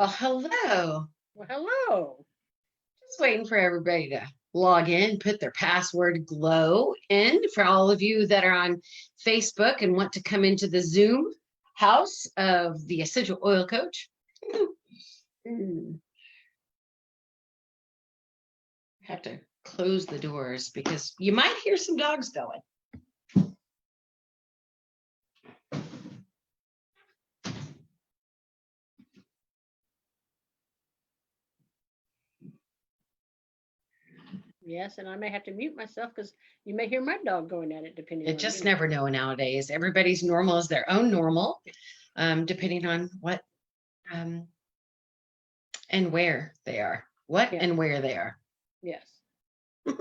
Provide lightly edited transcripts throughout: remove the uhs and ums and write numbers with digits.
Well, hello. Well, hello. Just waiting for everybody to log in, put their password glow in for all of you that are on Facebook and want to come into the Zoom house of the Essential Oil Coach. Have to close the doors because you might hear some dogs going. Yes, and I may have to mute myself because you may hear my dog going at it, depending You on just never know nowadays. Everybody's normal is their own normal, depending on what and where they are. What Yeah. and where they are. Yes. Well,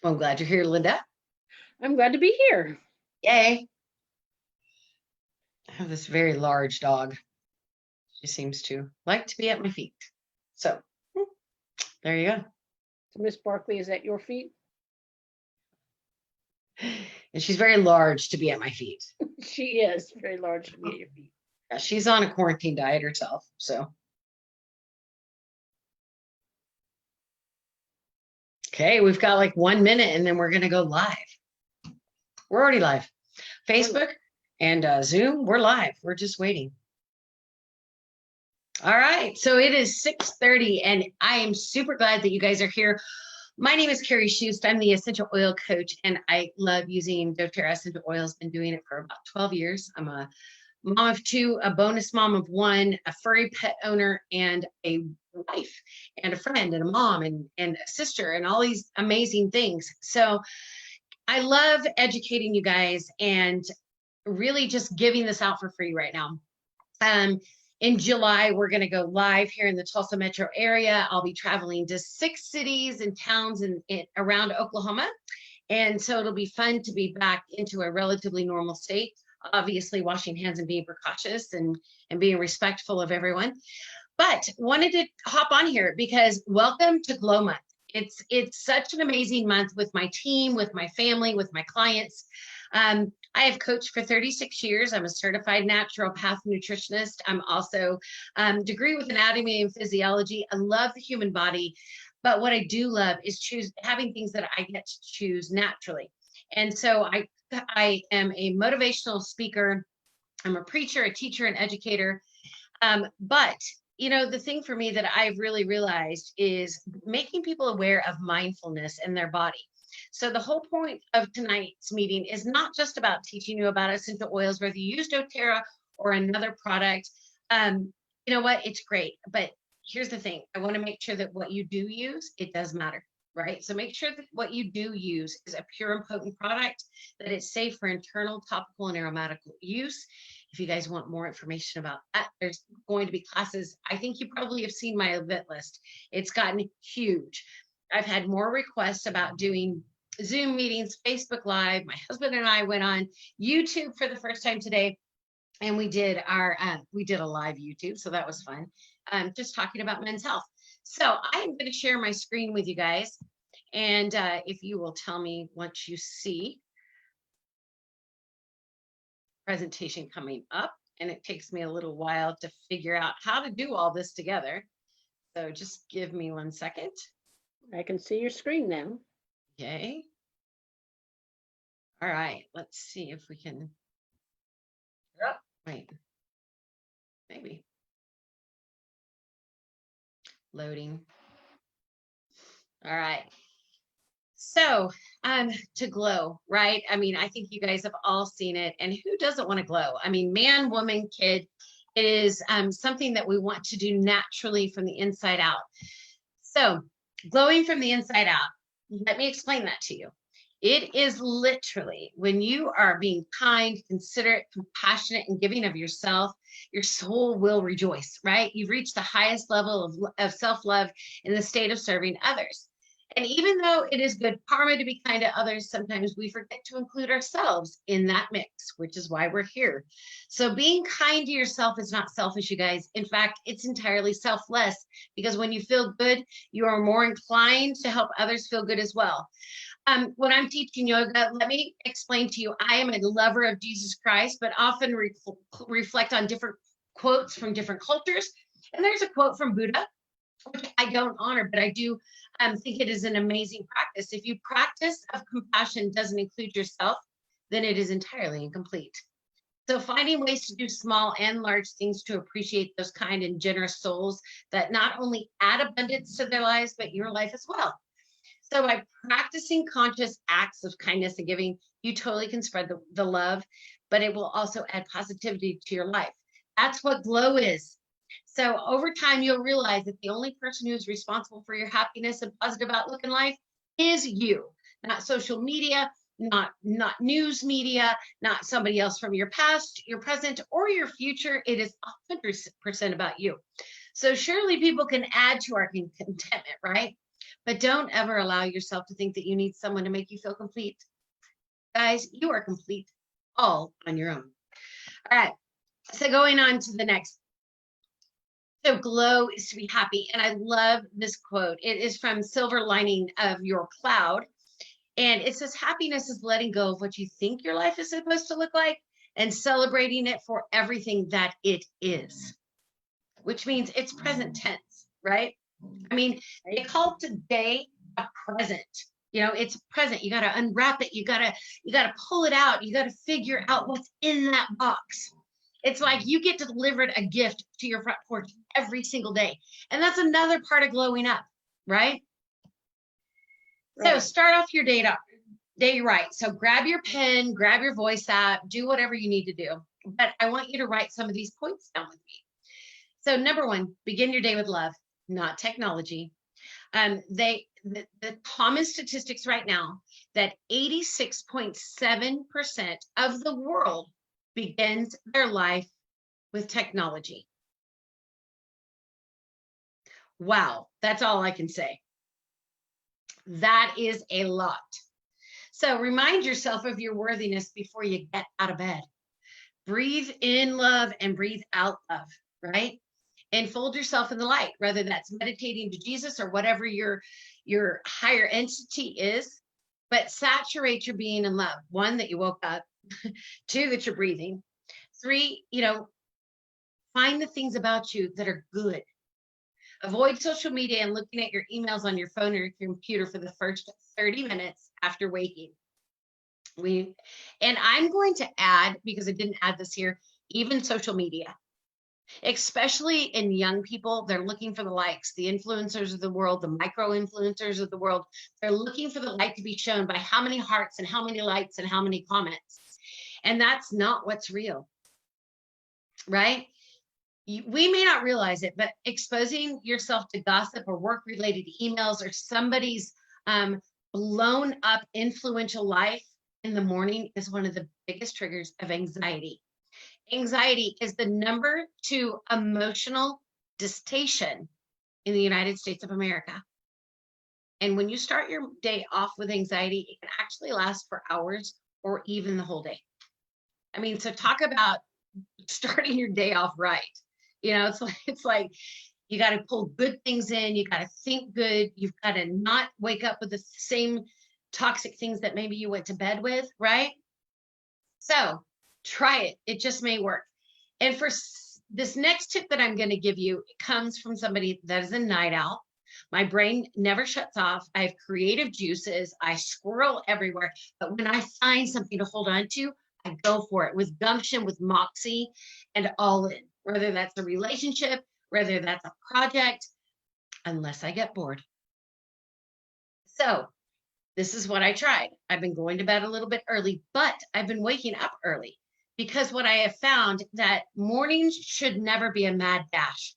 I'm glad you're here, Linda. I'm glad to be here. Yay. I have this very large dog. She seems to like to be at my feet. So there you go. So Miss Barkley is at your feet? And she's very large to be at my feet. She is very large to be at your feet. Yeah, she's on a quarantine diet herself. So. Okay, we've got like 1 minute and then we're going to go live. We're already live. Facebook and Zoom, we're live. We're just waiting. All right, so it is 6:30 and I am super glad that you guys are here. My name is Karrie. I'm the Essential Oil Coach and I love using doTERRA essential oils. Been doing it for about 12 years. I'm a mom of two, a bonus mom of one, a furry pet owner, and a wife, and a friend, and a mom, and a sister, and all these amazing things. So I love educating you guys and really just giving this out for free right now. In July, we're going to go live here in the Tulsa metro area. I'll be traveling to 6 cities and towns around Oklahoma. And so it'll be fun to be back into a relatively normal state, obviously washing hands and being precautious and being respectful of everyone. But wanted to hop on here because welcome to Glow Month. It's such an amazing month with my team, with my family, with my clients. I have coached for 36 years. I'm a certified naturopath nutritionist. I'm also degree with anatomy and physiology. I love the human body, but what I do love is having things that I get to choose naturally. And so I am a motivational speaker. I'm a preacher, a teacher, an educator. But you know, the thing for me that I've really realized is making people aware of mindfulness in their body. So the whole point of tonight's meeting is not just about teaching you about essential oils, whether you use doTERRA or another product. You know what? It's great. But here's the thing. I want to make sure that what you do use, it does matter, right? So make sure that what you do use is a pure and potent product, that it's safe for internal, topical, and aromatic use. If you guys want more information about that, there's going to be classes. I think you probably have seen my event list. It's gotten huge. I've had more requests about doing Zoom meetings, Facebook Live. My husband and I went on YouTube for the first time today, and we did a live YouTube, so that was fun. Just talking about men's health. So I am going to share my screen with you guys, and if you will tell me once you see presentation coming up, and it takes me a little while to figure out how to do all this together. So just give me 1 second. I can see your screen now. Okay. All right, let's see if we can. Wait, maybe. Loading. All right. So to glow, right? I mean, I think you guys have all seen it. And who doesn't want to glow? I mean, man, woman, kid, it is something that we want to do naturally from the inside out. So glowing from the inside out, let me explain that to you. It is literally when you are being kind, considerate, compassionate, and giving of yourself, your soul will rejoice, right? You've reached the highest level of self-love in the state of serving others. And even though it is good karma to be kind to others, sometimes we forget to include ourselves in that mix, which is why we're here. So being kind to yourself is not selfish, you guys. In fact, it's entirely selfless, because when you feel good, you are more inclined to help others feel good as well. When I'm teaching yoga, let me explain to you, I am a lover of Jesus Christ, but often reflect on different quotes from different cultures. And there's a quote from Buddha, which I don't honor, but I do think it is an amazing practice. If you practice of compassion doesn't include yourself, then it is entirely incomplete. So finding ways to do small and large things to appreciate those kind and generous souls that not only add abundance to their lives, but your life as well. So by practicing conscious acts of kindness and giving, you totally can spread the love, but it will also add positivity to your life. That's what glow is. So over time, you'll realize that the only person who's responsible for your happiness and positive outlook in life is you, not social media, not news media, not somebody else from your past, your present, or your future. It is 100% about you. So surely people can add to our contentment, right? But don't ever allow yourself to think that you need someone to make you feel complete. Guys, you are complete all on your own. All right. So going on to the next. So glow is to be happy. And I love this quote. It is from Silver Lining of Your Cloud. And it says, happiness is letting go of what you think your life is supposed to look like and celebrating it for everything that it is, which means it's present tense, right? I mean, they call today a present. You know, it's present. You got to unwrap it. You got to pull it out. You got to figure out what's in that box. It's like you get delivered a gift to your front porch every single day. And that's another part of glowing up, right? So start off your day right. So grab your pen, grab your voice app, do whatever you need to do. But I want you to write some of these points down with me. So number one, begin your day with love, not technology. The common statistics right now that 86.7% of the world begins their life with technology. Wow, that's all I can say. That is a lot. So remind yourself of your worthiness before you get out of bed. Breathe in love and breathe out love, right? And fold yourself in the light, whether that's meditating to Jesus or whatever your higher entity is, but saturate your being in love. One, that you woke up. Two, that you're breathing. Three, find the things about you that are good. Avoid social media and looking at your emails on your phone or your computer for the first 30 minutes after waking. And I'm going to add, because I didn't add this here, even social media, especially in young people. They're looking for the likes, the influencers of the world, the micro influencers of the world. They're looking for the light to be shown by how many hearts and how many likes and how many comments. And that's not what's real, right? We may not realize it, but exposing yourself to gossip or work-related emails or somebody's blown up influential life in the morning is one of the biggest triggers of anxiety. Anxiety is the number 2 emotional dictation in the United States of America. And when you start your day off with anxiety, it can actually last for hours or even the whole day. I mean, so talk about starting your day off right. It's like you got to pull good things in. You got to think good. You've got to not wake up with the same toxic things that maybe you went to bed with, right? So try it. It just may work. And for this next tip that I'm going to give you, it comes from somebody that is a night owl. My brain never shuts off. I have creative juices. I squirrel everywhere. But when I find something to hold on to, I go for it with gumption, with moxie, and all in. Whether that's a relationship, whether that's a project, unless I get bored. So this is what I tried. I've been going to bed a little bit early, but I've been waking up early because what I have found that mornings should never be a mad dash.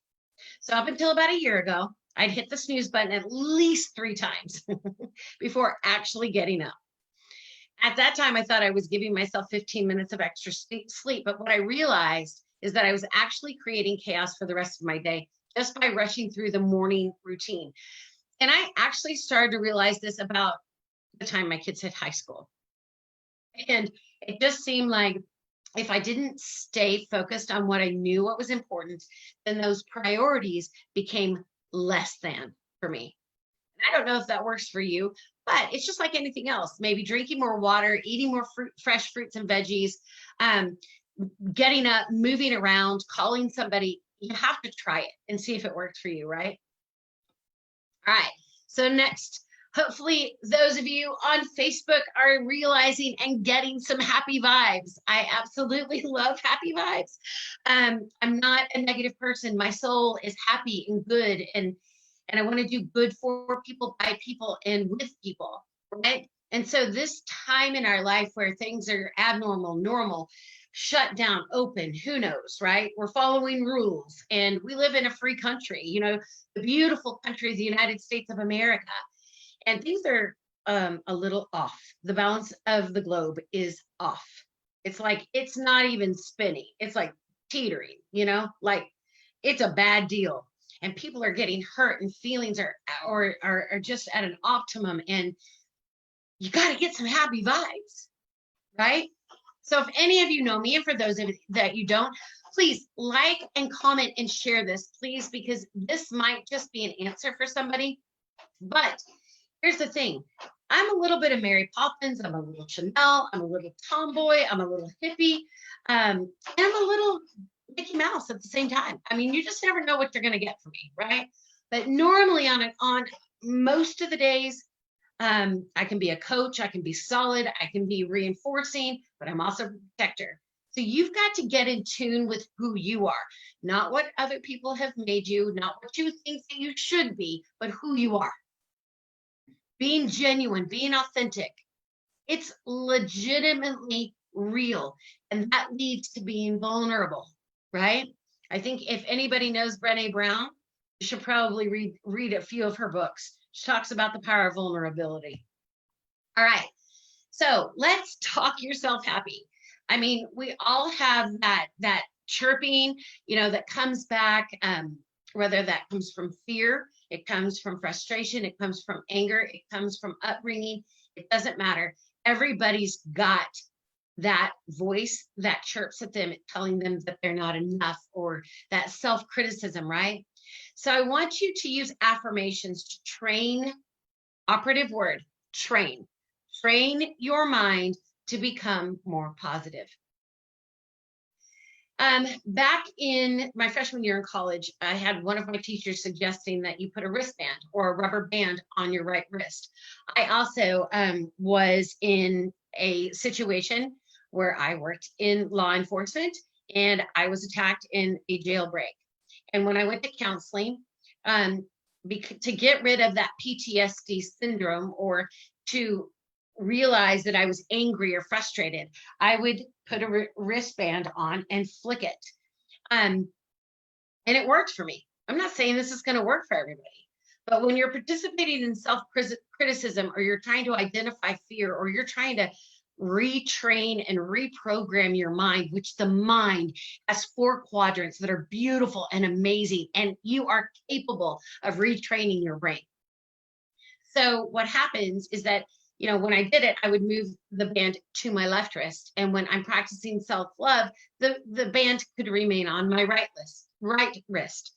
So up until about a year ago, I'd hit the snooze button at least 3 times before actually getting up. At that time, I thought I was giving myself 15 minutes of extra sleep, but what I realized is that I was actually creating chaos for the rest of my day just by rushing through the morning routine. And I actually started to realize this about the time my kids hit high school. And it just seemed like if I didn't stay focused on what I knew what was important, then those priorities became less than for me. And I don't know if that works for you, but it's just like anything else. Maybe drinking more water, eating more fresh fruits and veggies, getting up, moving around, calling somebody, you have to try it and see if it works for you, right? All right. So next, hopefully those of you on Facebook are realizing and getting some happy vibes. I absolutely love happy vibes. I'm not a negative person. My soul is happy and good, and I want to do good for people, by people, and with people, right? And so this time in our life where things are abnormal, normal, shut down, open, who knows, right? We're following rules, and we live in a free country, the beautiful country of the United States of America. And things are a little off. The balance of the globe is off. It's like it's not even spinning. It's like teetering, like it's a bad deal. And people are getting hurt, and feelings are just at an optimum. And you got to get some happy vibes, right? So if any of you know me, and for those of you that you don't, please like and comment and share this, please, because this might just be an answer for somebody. But here's the thing. I'm a little bit of Mary Poppins. I'm a little Chanel. I'm a little tomboy. I'm a little hippie. And I'm a little Mickey Mouse at the same time. I mean, you just never know what you're going to get from me, right? But normally on most of the days, I can be a coach, I can be solid, I can be reinforcing, but I'm also a protector. So you've got to get in tune with who you are, not what other people have made you, not what you think that you should be, but who you are. Being genuine, being authentic. It's legitimately real. And that leads to being vulnerable, right? I think if anybody knows Brené Brown, you should probably read a few of her books. She talks about the power of vulnerability. All right. So let's talk yourself happy. I mean, we all have that chirping, that comes back, whether that comes from fear, it comes from frustration, it comes from anger, it comes from upbringing. It doesn't matter. Everybody's got that voice that chirps at them, telling them that they're not enough, or that self-criticism, right? So I want you to use affirmations to train, operative word, train your mind to become more positive. Back in my freshman year in college, I had one of my teachers suggesting that you put a wristband or a rubber band on your right wrist. I also was in a situation where I worked in law enforcement, and I was attacked in a jailbreak. And when I went to counseling, to get rid of that PTSD syndrome, or to realize that I was angry or frustrated, I would put a wristband on and flick it. And it worked for me. I'm not saying this is going to work for everybody, but when you're participating in self-criticism, or you're trying to identify fear, or you're trying to retrain and reprogram your mind, which the mind has 4 quadrants that are beautiful and amazing, and you are capable of retraining your brain. So what happens is that, when I did it, I would move the band to my left wrist. And when I'm practicing self-love, the band could remain on my right wrist.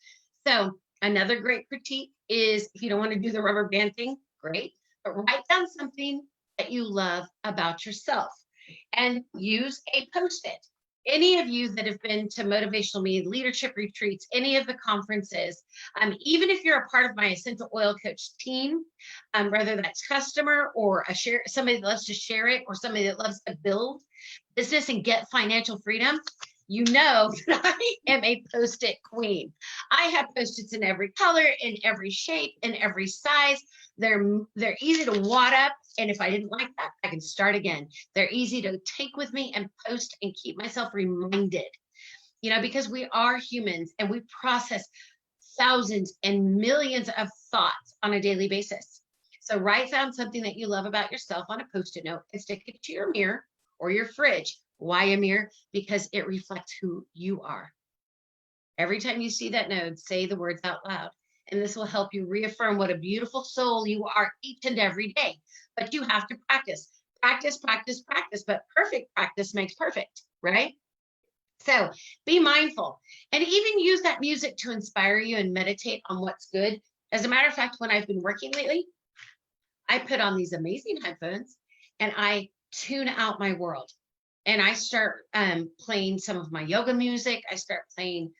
So another great critique is, if you don't want to do the rubber band thing, great, but write down something that you love about yourself and use a Post-it. Any of you that have been to Motivational Me leadership retreats, any of the conferences, even if you're a part of my essential oil coach team, whether that's customer or somebody that loves to share it, or somebody that loves to build business and get financial freedom, you know that I am a Post-it queen. I have Post-its in every color, in every shape, in every size. They're easy to wad up, and if I didn't like that, I can start again. They're easy to take with me and post and keep myself reminded, because we are humans and we process thousands and millions of thoughts on a daily basis. So write down something that you love about yourself on a Post-it note and stick it to your mirror or your fridge. Why a mirror? Because it reflects who you are. Every time you see that note, say the words out loud. And this will help you reaffirm what a beautiful soul you are each and every day. But you have to practice, practice, practice, practice. But perfect practice makes perfect, right? So be mindful, and even use that music to inspire you and meditate on what's good. As a matter of fact, when I've been working lately, I put on these amazing headphones and I tune out my world. And I start playing some of my yoga music. I start playing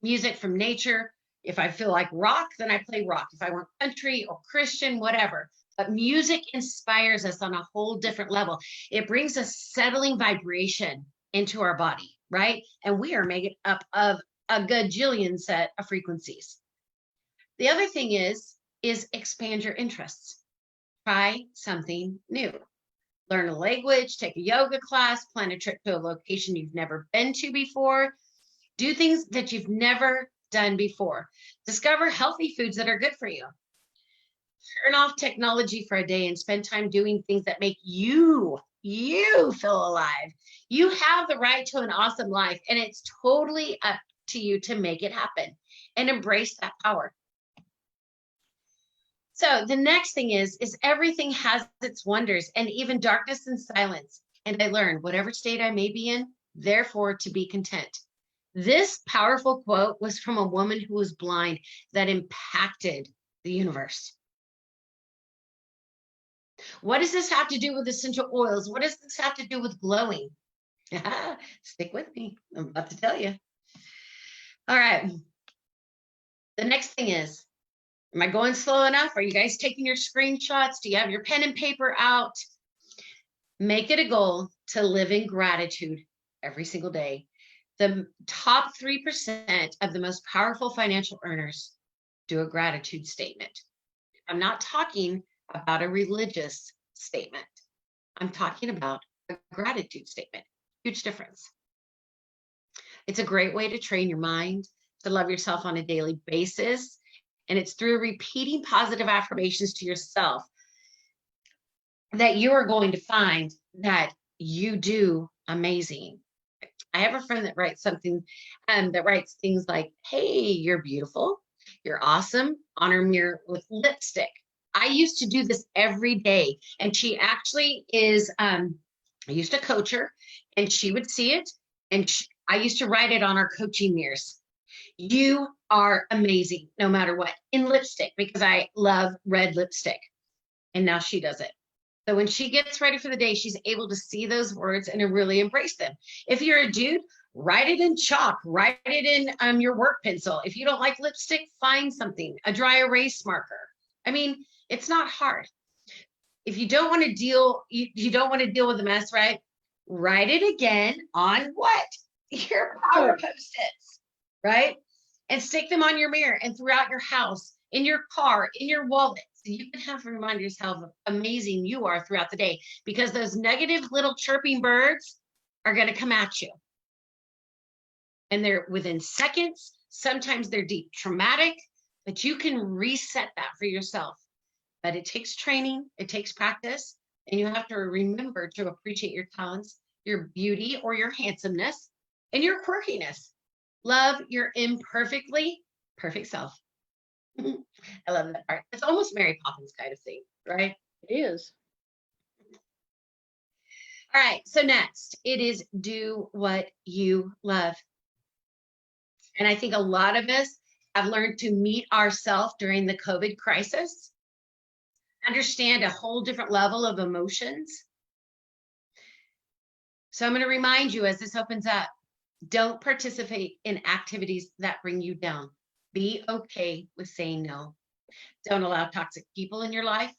music from nature. If I feel like rock, then I play rock. If I want country or Christian, whatever. But music inspires us on a whole different level. It brings a settling vibration into our body, right? And we are made up of a gajillion set of frequencies. The other thing is expand your interests. Try something new. Learn a language, take a yoga class, plan a trip to a location you've never been to before. Do things that you've never done before. Discover healthy foods that are good for you. Turn off technology for a day and spend time doing things that make you feel alive. You have the right to an awesome life, and it's totally up to you to make it happen and embrace that power. So the next thing is everything has its wonders and even darkness and silence. And I learned whatever state I may be in, therefore to be content. This powerful quote was from a woman who was blind that impacted the universe. What does this have to do with essential oils? What does this have to do with glowing? Stick with me. I'm about to tell you. All right. The next thing is, am I going slow enough? Are you guys taking your screenshots? Do you have your pen and paper out? Make it a goal to live in gratitude every single day. The top 3% of the most powerful financial earners do a gratitude statement. I'm not talking about a religious statement. I'm talking about a gratitude statement. Huge difference. It's a great way to train your mind to love yourself on a daily basis. And it's through repeating positive affirmations to yourself that you are going to find that you do amazing. I have a friend that writes something that writes things like, hey, you're beautiful, you're awesome, on her mirror with lipstick. I used to do this every day. And she actually is, I used to coach her and she would see it. And I used to write it on our coaching mirrors. You are amazing, no matter what, in lipstick, because I love red lipstick. And now she does it. So when she gets ready for the day, she's able to see those words and to really embrace them. If you're a dude, write it in chalk, write it in your work pencil. If you don't like lipstick, find something, a dry erase marker. I mean, it's not hard. If you don't want to deal, you don't want to deal with the mess, right? Write it again on what? Your power post-its, right? And stick them on your mirror and throughout your house, in your car, in your wallet. So you can have reminders how amazing you are throughout the day, because those negative little chirping birds are going to come at you. And they're within seconds. Sometimes they're deep traumatic, but you can reset that for yourself. But it takes training, it takes practice, and you have to remember to appreciate your talents, your beauty or your handsomeness, and your quirkiness. Love your imperfectly perfect self. I love that part. It's almost Mary Poppins kind of thing, right? It is. All right, so next, it is do what you love. And I think a lot of us have learned to meet ourselves during the COVID crisis, understand a whole different level of emotions. So I'm going to remind you as this opens up, don't participate in activities that bring you down. Be okay with saying no. Don't allow toxic people in your life.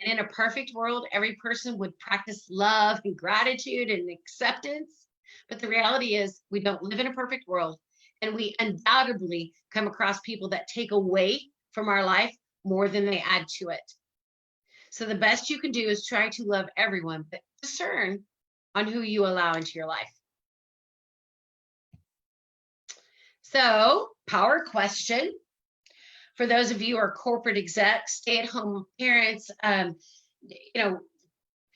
And in a perfect world, every person would practice love and gratitude and acceptance. But the reality is we don't live in a perfect world. And we undoubtedly come across people that take away from our life more than they add to it. So the best you can do is try to love everyone, but discern on who you allow into your life. So, power question. For those of you who are corporate execs, stay-at-home parents,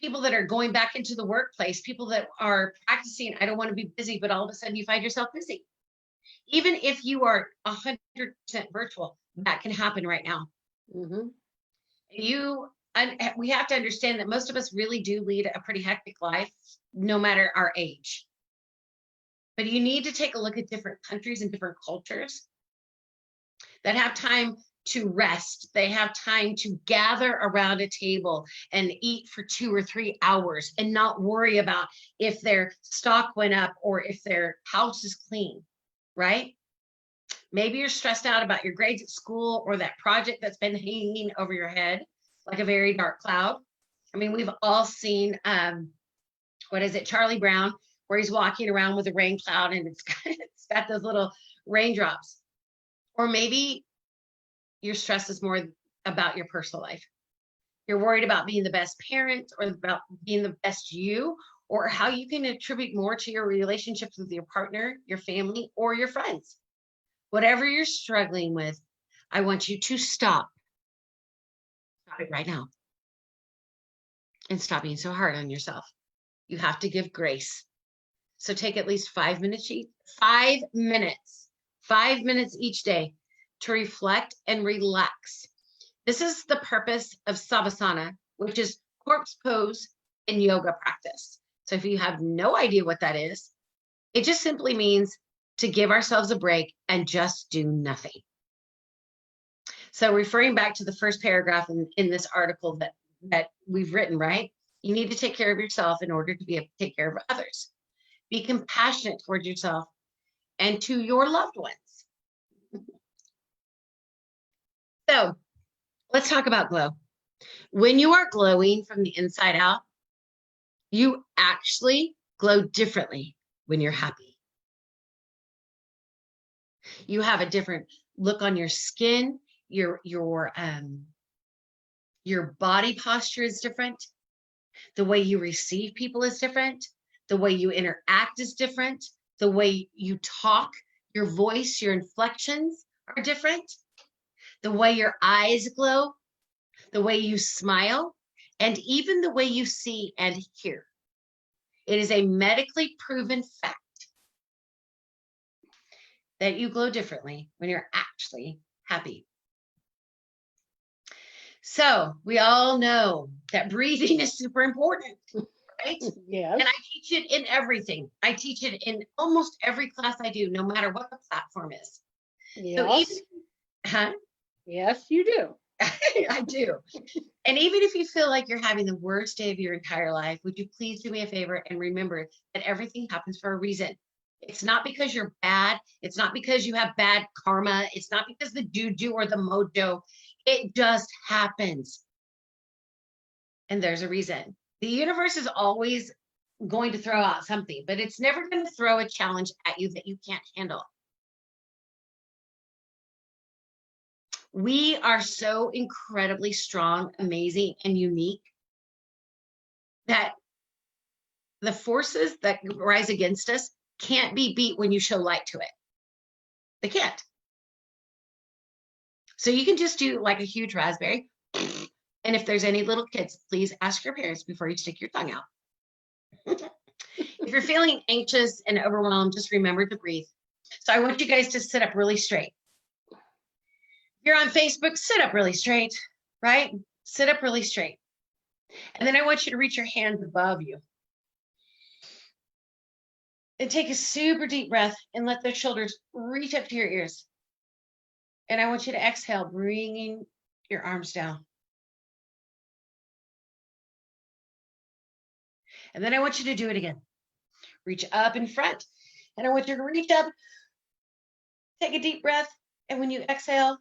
people that are going back into the workplace, people that are practicing, I don't want to be busy, but all of a sudden you find yourself busy. Even if you are 100% virtual, that can happen right now. Mm-hmm. We have to understand that most of us really do lead a pretty hectic life, no matter our age. But you need to take a look at different countries and different cultures that have time to rest. They have time to gather around a table and eat for 2 or 3 hours and not worry about if their stock went up or if their house is clean, right? Maybe you're stressed out about your grades at school or that project that's been hanging over your head like a very dark cloud. I mean, we've all seen, what is it, Charlie Brown, where he's walking around with a rain cloud and it's got those little raindrops. Or maybe your stress is more about your personal life. You're worried about being the best parent or about being the best you, or how you can attribute more to your relationships with your partner, your family, or your friends. Whatever you're struggling with, I want you to stop. Stop it right now. And stop being so hard on yourself. You have to give grace. So take at least 5 minutes, 5 minutes each day to reflect and relax. This is the purpose of Savasana, which is corpse pose in yoga practice. So if you have no idea what that is, it just simply means to give ourselves a break and just do nothing. So referring back to the first paragraph in this article that we've written, right? You need to take care of yourself in order to be able to take care of others. Be compassionate towards yourself and to your loved ones. So let's talk about glow. When you are glowing from the inside out, you actually glow differently when you're happy. You have a different look on your skin. Your body posture is different. The way you receive people is different. The way you interact is different. The way you talk, your voice, your inflections are different. The way your eyes glow, the way you smile, and even the way you see and hear. It is a medically proven fact that you glow differently when you're actually happy. So we all know that breathing is super important, right? Yes. And I teach it in everything. I teach it in almost every class I do, no matter what the platform is. Yes. So Yes, you do. I do. And even if you feel like you're having the worst day of your entire life, would you please do me a favor and remember that everything happens for a reason. It's not because you're bad. It's not because you have bad karma. It's not because the juju or the mojo. It just happens. And there's a reason. The universe is always going to throw out something, but it's never going to throw a challenge at you that you can't handle. We are so incredibly strong, amazing, and unique that the forces that rise against us can't be beat when you show light to it. They can't. So you can just do like a huge raspberry. And if there's any little kids, please ask your parents before you stick your tongue out. If you're feeling anxious and overwhelmed, just remember to breathe. So I want you guys to sit up really straight. If you're on Facebook, sit up really straight, right? Sit up really straight. And then I want you to reach your hands above you. And take a super deep breath and let those shoulders reach up to your ears. And I want you to exhale, bringing your arms down. And then I want you to do it again. Reach up in front. And I want you to reach up, take a deep breath. And when you exhale,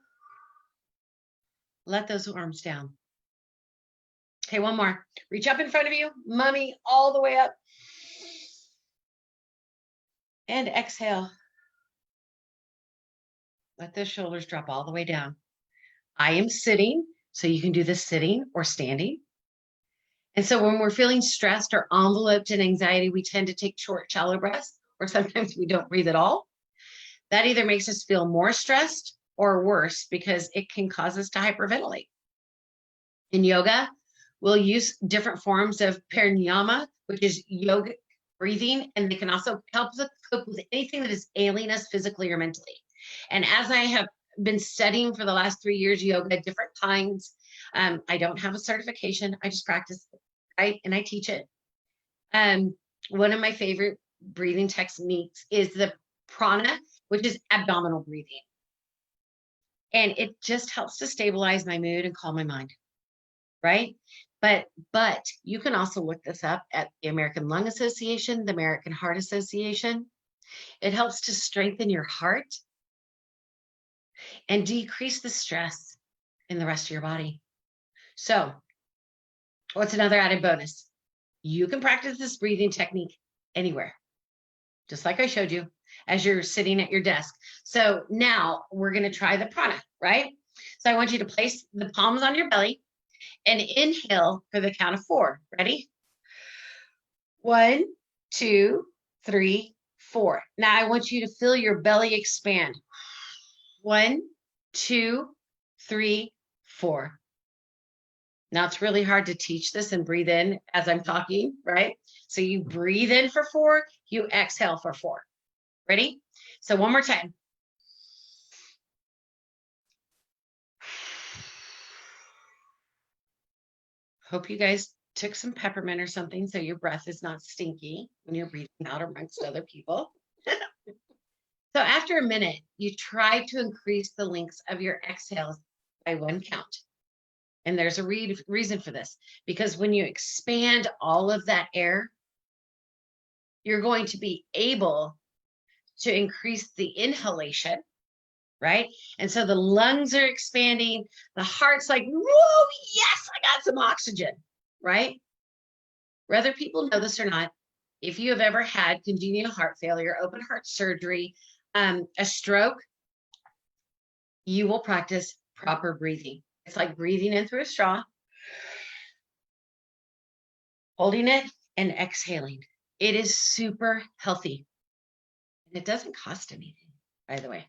let those arms down. Okay, one more. Reach up in front of you, mummy, all the way up. And exhale. Let those shoulders drop all the way down. I am sitting, so you can do this sitting or standing. And so when we're feeling stressed or enveloped in anxiety, we tend to take short, shallow breaths, or sometimes we don't breathe at all. That either makes us feel more stressed or worse because it can cause us to hyperventilate. In yoga, we'll use different forms of pranayama, which is yogic breathing, and they can also help us cope with anything that is ailing us physically or mentally. And as I have been studying for the last 3 years yoga, different kinds, I don't have a certification. I just practice it, right? And I teach it. One of my favorite breathing techniques is the prana, which is abdominal breathing. And it just helps to stabilize my mood and calm my mind, right? But you can also look this up at the American Lung Association, the American Heart Association. It helps to strengthen your heart. and decrease the stress in the rest of your body. So, what's another added bonus? You can practice this breathing technique anywhere, just like I showed you as you're sitting at your desk. So now we're going to try the prana, right? So I want you to place the palms on your belly and inhale for the count of 4. Ready? 1, 2, 3, 4. Now I want you to feel your belly expand. 1, 2, 3, 4. Now it's really hard to teach this and breathe in as I'm talking, right? So you breathe in for 4, you exhale for 4. Ready? So one more time. Hope you guys took some peppermint or something so your breath is not stinky when you're breathing out amongst other people. So after a minute, you try to increase the lengths of your exhales by 1 count. And there's a reason for this, because when you expand all of that air, you're going to be able to increase the inhalation, right? And so the lungs are expanding, the heart's like, whoa, yes, I got some oxygen, right? Whether people know this or not, if you have ever had congenital heart failure, open heart surgery, a stroke, you will practice proper breathing. It's like breathing in through a straw, holding it and exhaling. It is super healthy. And it doesn't cost anything, by the way.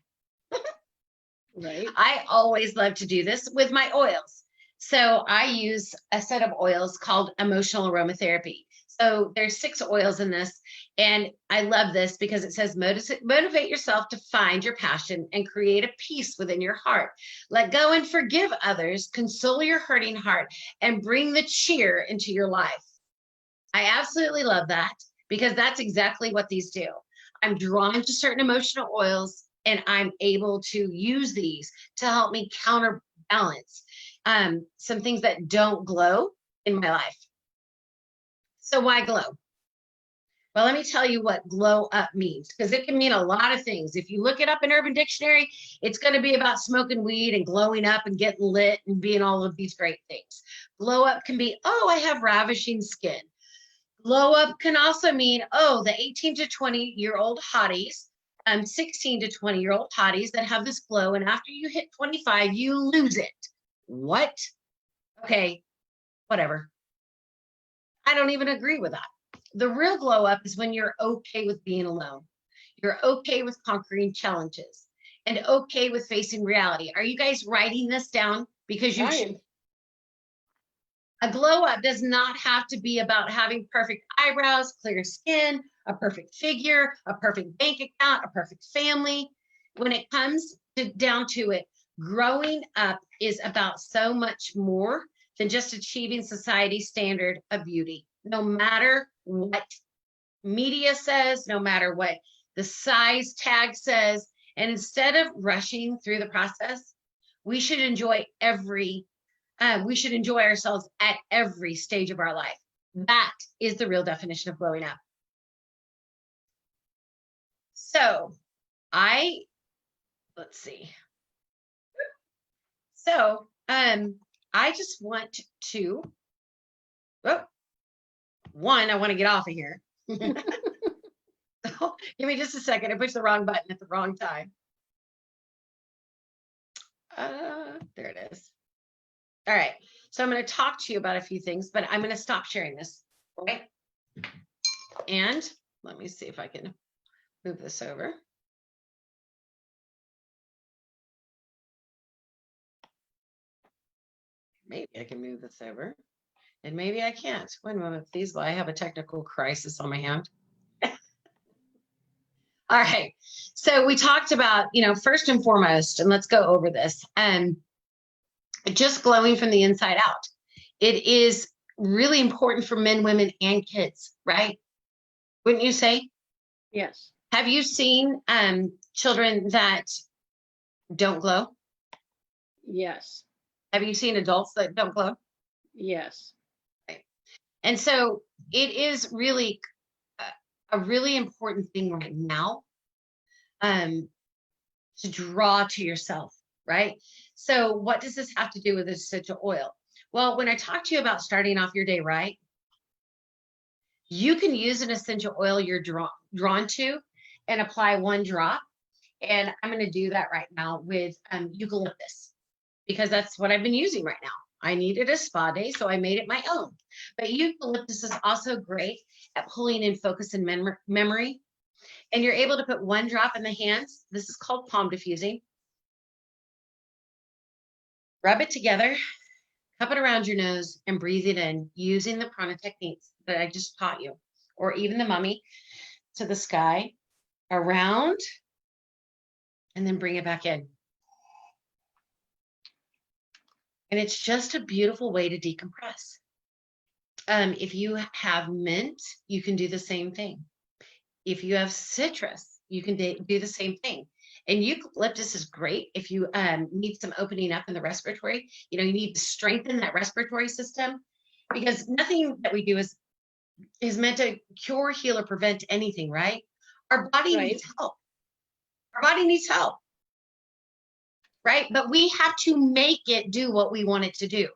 Right. I always love to do this with my oils. So I use a set of oils called emotional aromatherapy. So there's 6 oils in this. And I love this because it says motivate yourself to find your passion and create a peace within your heart. Let go and forgive others, console your hurting heart, and bring the cheer into your life. I absolutely love that because that's exactly what these do. I'm drawn to certain emotional oils and I'm able to use these to help me counterbalance some things that don't glow in my life. So why glow? Well, let me tell you what glow up means, because it can mean a lot of things. If you look it up in Urban Dictionary, it's going to be about smoking weed and glowing up and getting lit and being all of these great things. Glow up can be, oh, I have ravishing skin. Glow up can also mean, oh, the 18 to 20-year-old hotties, 16 to 20-year-old hotties that have this glow, and after you hit 25, you lose it. What? Okay, whatever. I don't even agree with that. The real glow up is when you're okay with being alone. You're okay with conquering challenges and okay with facing reality. Are you guys writing this down? Because you should. A glow up does not have to be about having perfect eyebrows, clear skin, a perfect figure, a perfect bank account, a perfect family. When it comes down to it, growing up is about so much more than just achieving society's standard of beauty. No matter what media says, no matter what the size tag says, and instead of rushing through the process, we should enjoy ourselves at every stage of our life. That is the real definition of glowing up. So let's see. So I just want to, I want to get off of here. So, give me just a second. I pushed the wrong button at the wrong time. There it is. All right. So I'm going to talk to you about a few things, but I'm going to stop sharing this, right? And let me see if I can move this over. Maybe I can move this over, and maybe I can't. Wait a moment, please. Well, I have a technical crisis on my hand. All right. So we talked about, first and foremost, and let's go over this, just glowing from the inside out. It is really important for men, women, and kids, right? Wouldn't you say? Yes. Have you seen children that don't glow? Yes. Have you seen adults that don't glow? Yes. Right. And so it is really a really important thing right now to draw to yourself. right? So what does this have to do with essential oil? Well, when I talk to you about starting off your day right, you can use an essential oil you're drawn to and apply one drop. And I'm going to do that right now with eucalyptus because that's what I've been using right now. I needed a spa day, so I made it my own. But eucalyptus is also great at pulling in focus and memory. And you're able to put one drop in the hands. This is called palm diffusing. Rub it together, cup it around your nose, and breathe it in using the prana techniques that I just taught you, or even the mummy to the sky, around, and then bring it back in. And it's just a beautiful way to decompress. If you have mint, you can do the same thing. If you have citrus, you can do the same thing. And eucalyptus is great if you need some opening up in the respiratory. You know, you need to strengthen that respiratory system because nothing that we do is meant to cure, heal, or prevent anything, right? Our body Right. needs help. Our body needs help, right? But we have to make it do what we want it to do.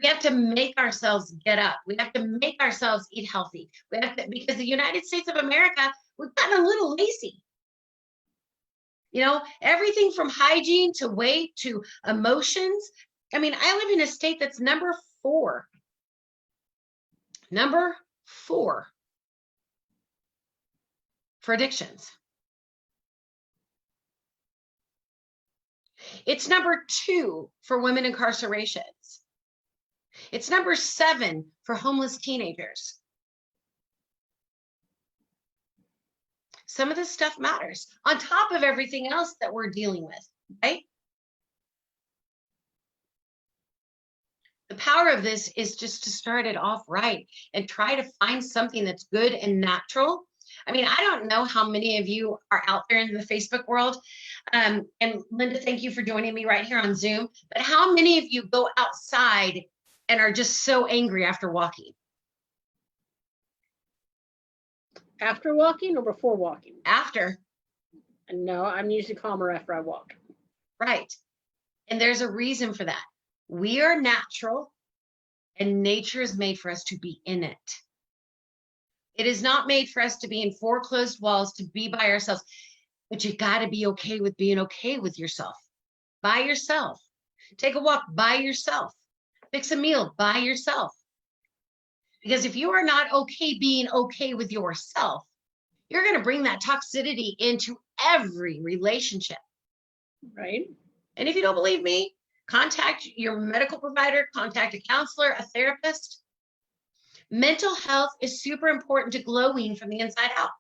We have to make ourselves get up. We have to make ourselves eat healthy. We have to, because the United States of America, we've gotten a little lazy. You know, everything from hygiene to weight to emotions. I mean, I live in a state that's number four for addictions. It's number 2 for women incarcerations. It's number 7 for homeless teenagers. Some of this stuff matters on top of everything else that we're dealing with, right? The power of this is just to start it off right and try to find something that's good and natural. I mean, I don't know how many of you are out there in the Facebook world. And Linda, thank you for joining me right here on Zoom. But how many of you go outside and are just so angry after walking? After walking or before walking? After. No, I'm usually calmer after I walk. Right. And there's a reason for that. We are natural and nature is made for us to be in it. It is not made for us to be in 4 closed walls, to be by ourselves. But you got to be okay with being okay with yourself, by yourself. Take a walk by yourself. Fix a meal by yourself. Because if you are not okay being okay with yourself, you're going to bring that toxicity into every relationship. Right. And if you don't believe me, contact your medical provider, contact a counselor, a therapist. Mental health is super important to glowing from the inside out.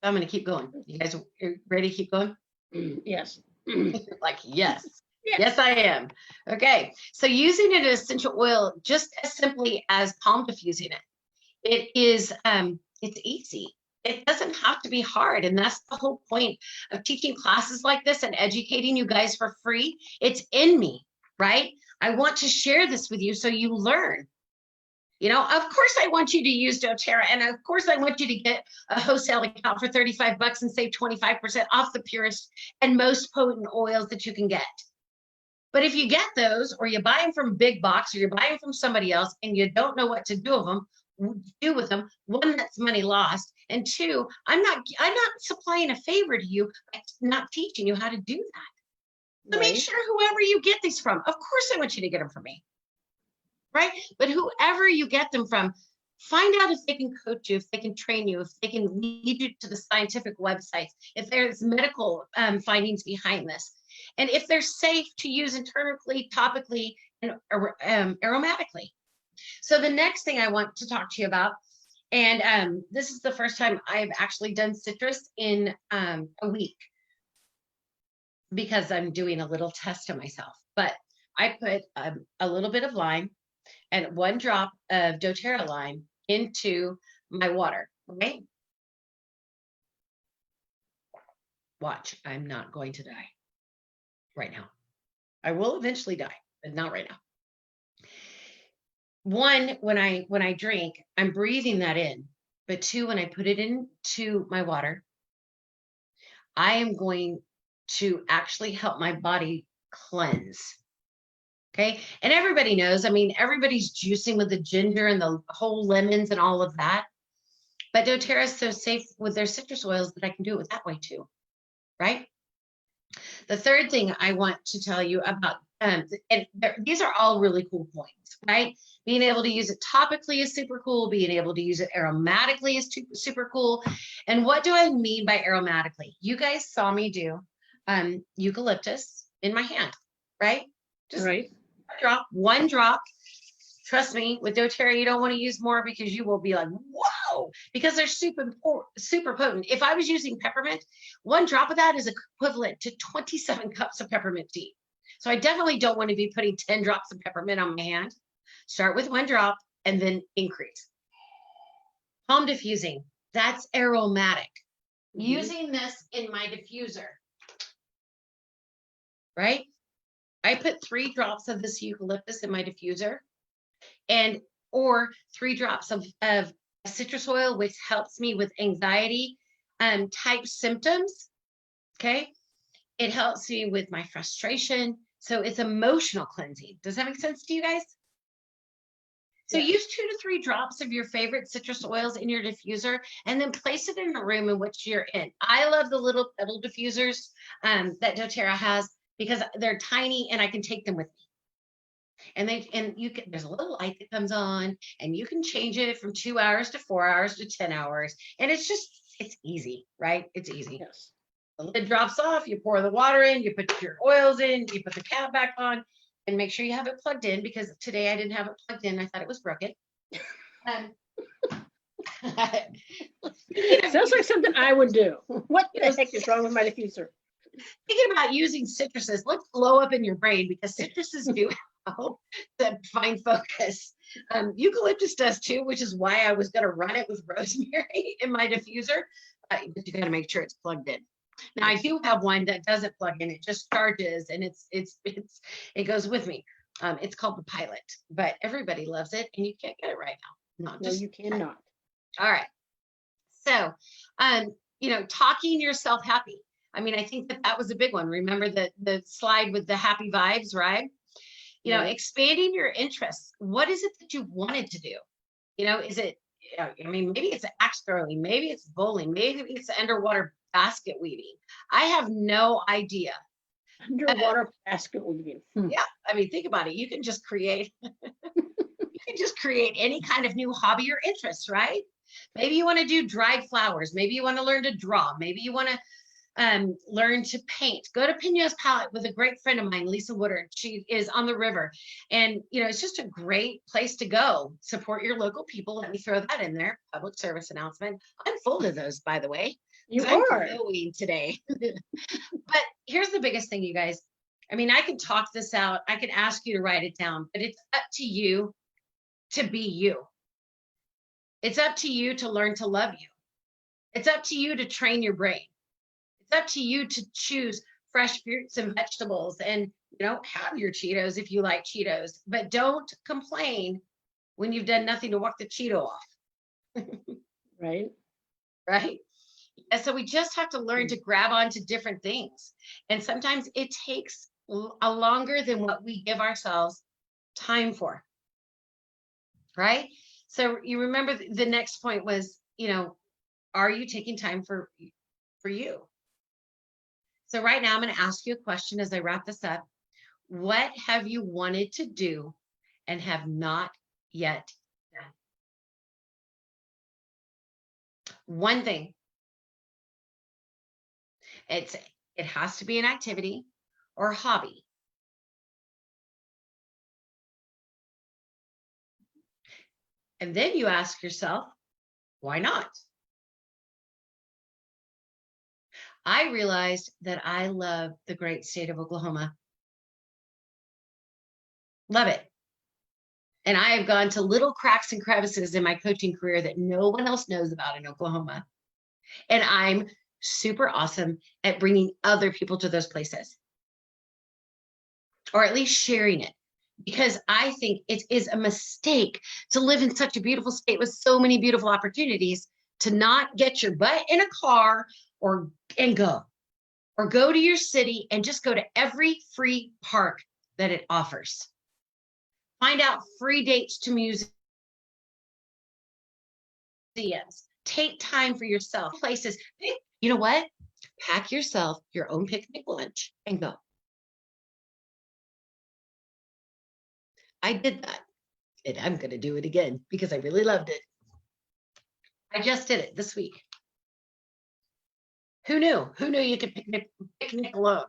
I'm going to keep going. You guys are ready to keep going? Yes. Like, yes. Yes. Yes, I am. Okay. So using an essential oil just as simply as palm diffusing it, it is, it's easy. It doesn't have to be hard. And that's the whole point of teaching classes like this and educating you guys for free. It's in me, right? I want to share this with you so you learn. You know, of course I want you to use doTERRA, and of course I want you to get a wholesale account for $35 and save 25% off the purest and most potent oils that you can get. But if you get those, or you buy them from big box, or you're buying from somebody else, and you don't know what to do with them, one, that's money lost, and two, I'm not supplying a favor to you by not teaching you how to do that. So Right. make sure whoever you get these from, of course I want you to get them from me, right? But whoever you get them from, find out if they can coach you, if they can train you, if they can lead you to the scientific websites, if there's medical findings behind this, and if they're safe to use internally, topically, and aromatically. So the next thing I want to talk to you about, and this is the first time I've actually done citrus in a week because I'm doing a little test on myself, but I put a little bit of lime and 1 drop of doTERRA lime into my water, right? Watch, I'm not going to die right now. I will eventually die, but not right now. One, when I drink, I'm breathing that in. But two, when I put it into my water, I am going to actually help my body cleanse. Okay. And everybody knows, I mean, everybody's juicing with the ginger and the whole lemons and all of that. But doTERRA is so safe with their citrus oils that I can do it that way too. Right. The third thing I want to tell you about, and these are all really cool points, right? Being able to use it topically is super cool. Being able to use it aromatically is super cool. And what do I mean by aromatically? You guys saw me do eucalyptus in my hand, right? Just Right. one drop. Trust me, with doTERRA, you don't want to use more because you will be like, whoa, because they're super potent. If I was using peppermint, one drop of that is equivalent to 27 cups of peppermint tea. So I definitely don't want to be putting 10 drops of peppermint on my hand. Start with one drop and then increase. Home diffusing, that's aromatic. Using this in my diffuser, right? I put 3 drops of this eucalyptus in my diffuser, and or 3 drops of citrus oil, which helps me with anxiety type symptoms. Okay. It helps me with my frustration. So it's emotional cleansing. Does that make sense to you guys? So use 2 to 3 drops of your favorite citrus oils in your diffuser and then place it in the room in which you're in. I love the little pedal diffusers that doTERRA has because they're tiny and I can take them with me. And there's a little light that comes on and you can change it from 2 hours to 4 hours to 10 hours. And it's easy, right? It's easy. Yes. The lid drops off, you pour the water in, you put your oils in, you put the cap back on, and make sure you have it plugged in because today I didn't have it plugged in. I thought it was broken. Sounds like something I would do. What the heck is wrong with my diffuser? Thinking about using citruses, let's blow up in your brain because citruses do help to find focus. Eucalyptus does too, which is why I was going to run it with rosemary in my diffuser. But you got to make sure it's plugged in. Now I do have one that doesn't plug in; it just charges, and it goes with me. It's called the Pilot, but everybody loves it, and you can't get it right now. No, you cannot. All right. So, talking yourself happy. I mean, I think that was a big one. Remember the slide with the happy vibes, right? Expanding your interests. What is it that you wanted to do? Is it, maybe it's axe throwing, maybe it's bowling, maybe it's underwater basket weaving. I have no idea. Underwater basket weaving. Yeah. I mean, think about it. You can just create, any kind of new hobby or interest, right? Maybe you want to do dried flowers. Maybe you want to learn to draw. Maybe you want to learn to paint. Go to Piña's Palette with a great friend of mine, Lisa Woodard. She is on the river, and it's just a great place to go. Support your local people. Let me throw that in there. Public service announcement. I'm full of those, by the way. You I'm are glowing today. But here's the biggest thing, you guys. I mean, I can talk this out. I can ask you to write it down, but it's up to you to be you. It's up to you to learn to love you. It's up to you to train your brain. It's up to you to choose fresh fruits and vegetables and, have your Cheetos if you like Cheetos, but don't complain when you've done nothing to walk the Cheeto off. right. Right. And so we just have to learn to grab onto different things. And sometimes it takes a longer than what we give ourselves time for. Right. So you remember the next point was, are you taking time for you? So right now I'm going to ask you a question as I wrap this up. What have you wanted to do and have not yet done? One thing. It has to be an activity or hobby. And then you ask yourself, why not? I realized that I love the great state of Oklahoma. Love it. And I have gone to little cracks and crevices in my coaching career that no one else knows about in Oklahoma. And I'm super awesome at bringing other people to those places, or at least sharing it, because I think it is a mistake to live in such a beautiful state with so many beautiful opportunities to not get your butt in a car and go to your city and just go to every free park that it offers. Find out free dates to museums. Take time for yourself. Places. You know what? Pack yourself your own picnic lunch and go. I did that. And I'm going to do it again because I really loved it. I just did it this week. Who knew? Who knew you could picnic alone?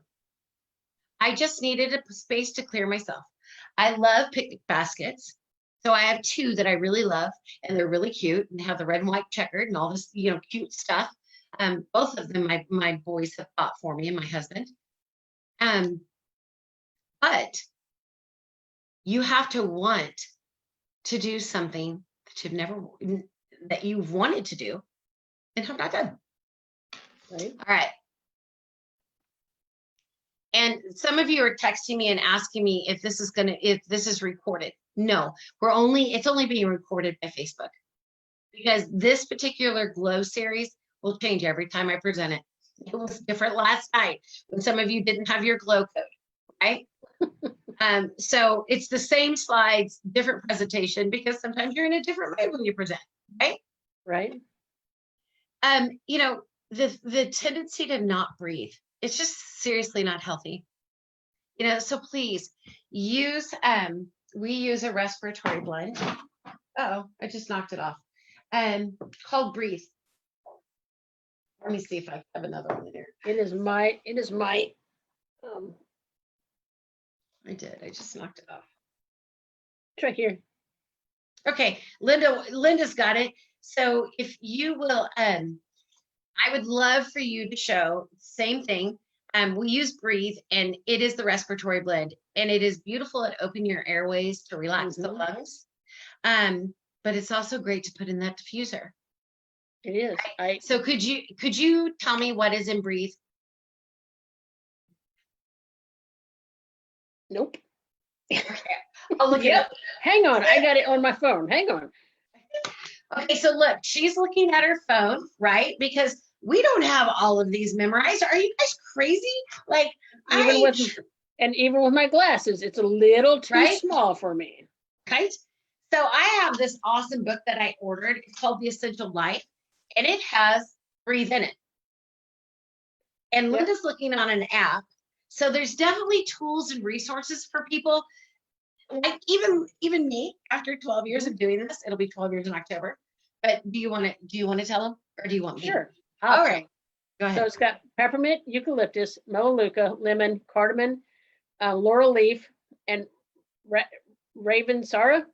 I just needed a space to clear myself. I love picnic baskets. So I have two that I really love, and they're really cute and have the red and white checkered and all this, cute stuff. Both of them, my boys have bought for me and my husband. But you have to want to do something that you've wanted to do and have not done. Right. All right. And some of you are texting me and asking me if this is recorded. No, it's only being recorded by Facebook, because this particular glow series will change every time I present it. It was different last night when some of you didn't have your glow code, right? So it's the same slides, different presentation, because sometimes you're in a different mood when you present, right? Right. The tendency to not breathe, it's just seriously not healthy. So please use, we use a respiratory blend. Oh, I just knocked it off. Called Breathe. Let me see if I have another one in here. It is my, I did, I just knocked it off. it's right here. Okay, Linda's got it. So if you will, I would love for you to show same thing. We use Breathe, and it is the respiratory blend, and it is beautiful at opening your airways to relax the lungs. But it's also great to put in that diffuser. It is. So could you tell me what is in Breathe? Nope. Okay, I'll look it up. Hang on, I got it on my phone. Hang on. Okay, so look, she's looking at her phone, right? Because we don't have all of these memorized. Are you guys crazy? Like, even with my glasses, it's a little too small for me. Right? So I have this awesome book that I ordered. It's called The Essential Life, and it has Breathe in it. And Linda's looking on an app. So there's definitely tools and resources for people. Like even me, after 12 years of doing this, it'll be 12 years in October. But do you want to tell them, or do you want me? Sure. All right. Go ahead. So it's got peppermint, eucalyptus, melaleuca, lemon, cardamom, laurel leaf, and Ravensara.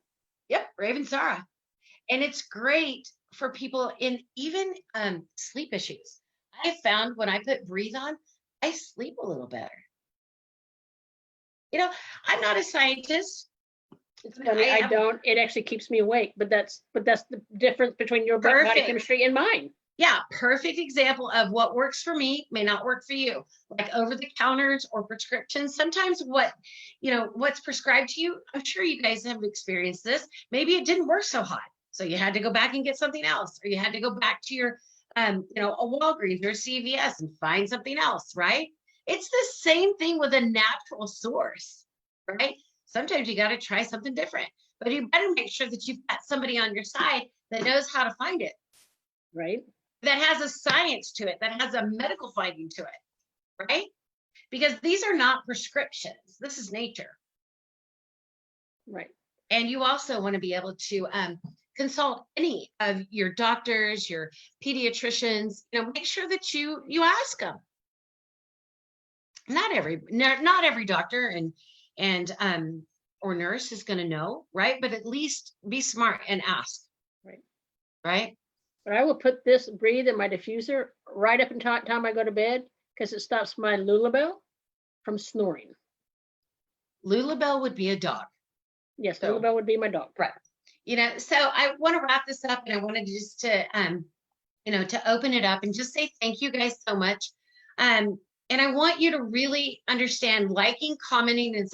Yep, Ravensara. And it's great for people in even sleep issues. I found when I put Breathe on, I sleep a little better. I'm not a scientist. It's funny, I don't. It actually keeps me awake, but that's the difference between your body chemistry and mine. Yeah, perfect example of what works for me may not work for you. Like over the counters or prescriptions, sometimes what's prescribed to you, I'm sure you guys have experienced this. Maybe it didn't work so hot, so you had to go back and get something else, or you had to go back to your, a Walgreens or CVS and find something else, right? It's the same thing with a natural source, right? Sometimes you got to try something different, but you better make sure that you've got somebody on your side that knows how to find it. Right. That has a science to it, that has a medical finding to it, right? Because these are not prescriptions. This is nature. Right. And you also want to be able to consult any of your doctors, your pediatricians, make sure that you ask them. Not every doctor and or nurse is going to know, right? But at least be smart and ask. Right. But I will put this Breathe in my diffuser right up until the time I go to bed, because it stops my Lulabelle from snoring. Lulabelle would be a dog. Yes, Lulabelle would be my dog. Right. So I want to wrap this up, and I wanted just to to open it up and just say thank you guys so much. And I want you to really understand liking, commenting, and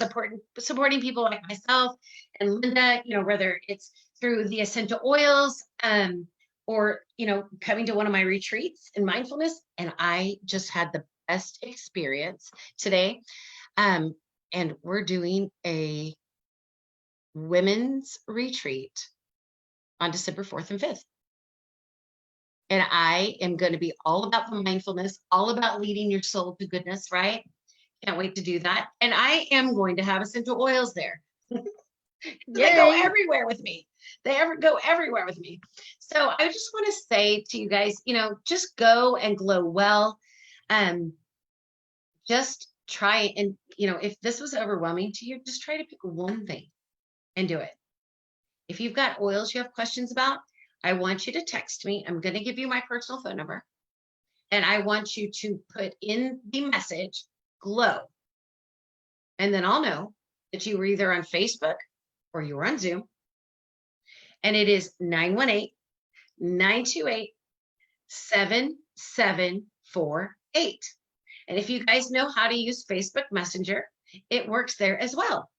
supporting people like myself and Linda, whether it's through the essential oils, or, coming to one of my retreats in mindfulness. And I just had the best experience today. And we're doing a women's retreat on December 4th and 5th. And I am going to be all about the mindfulness, all about leading your soul to goodness, right? Can't wait to do that. And I am going to have essential oils there. They go everywhere with me. Go everywhere with me. So I just want to say to you guys, just go and glow well. Just try and, if this was overwhelming to you, just try to pick one thing and do it. If you've got oils you have questions about, I want you to text me. I'm going to give you my personal phone number. And I want you to put in the message, glow. And then I'll know that you were either on Facebook or you were on Zoom. And it is 918-928-7748. And if you guys know how to use Facebook Messenger, it works there as well.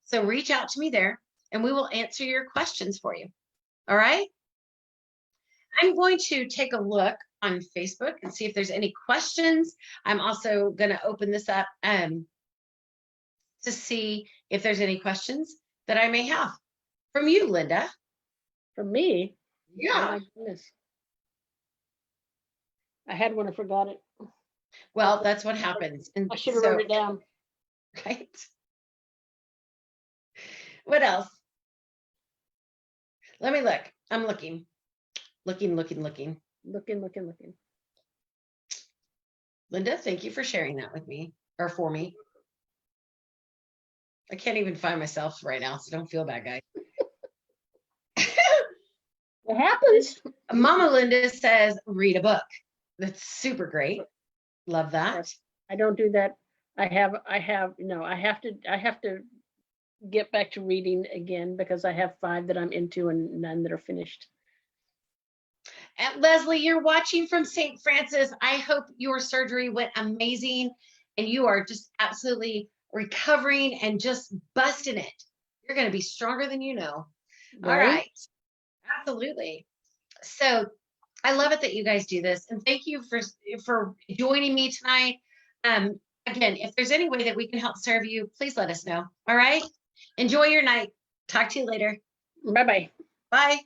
So reach out to me there and we will answer your questions for you. All right. I'm going to take a look on Facebook and see if there's any questions. I'm also going to open this up to see if there's any questions that I may have from you, Linda. From me? Yeah. Oh my goodness. I had one, I forgot it. Well, that's what happens. And I should have wrote it down. Right. What else? Let me look. I'm looking. Looking. Looking. Linda, thank you for sharing that with me or for me. I can't even find myself right now, so don't feel bad, guys. It happens. Mama Linda says, read a book. That's super great. Love that. I don't do that. I have to get back to reading again because I have 5 that I'm into and none that are finished. And Leslie, you're watching from St. Francis. I hope your surgery went amazing and you are just absolutely recovering and just busting it. You're going to be stronger than you know. Right? All right. Absolutely. So I love it that you guys do this. And thank you for joining me tonight. Again, if there's any way that we can help serve you, please let us know. All right. Enjoy your night. Talk to you later. Bye-bye. Bye.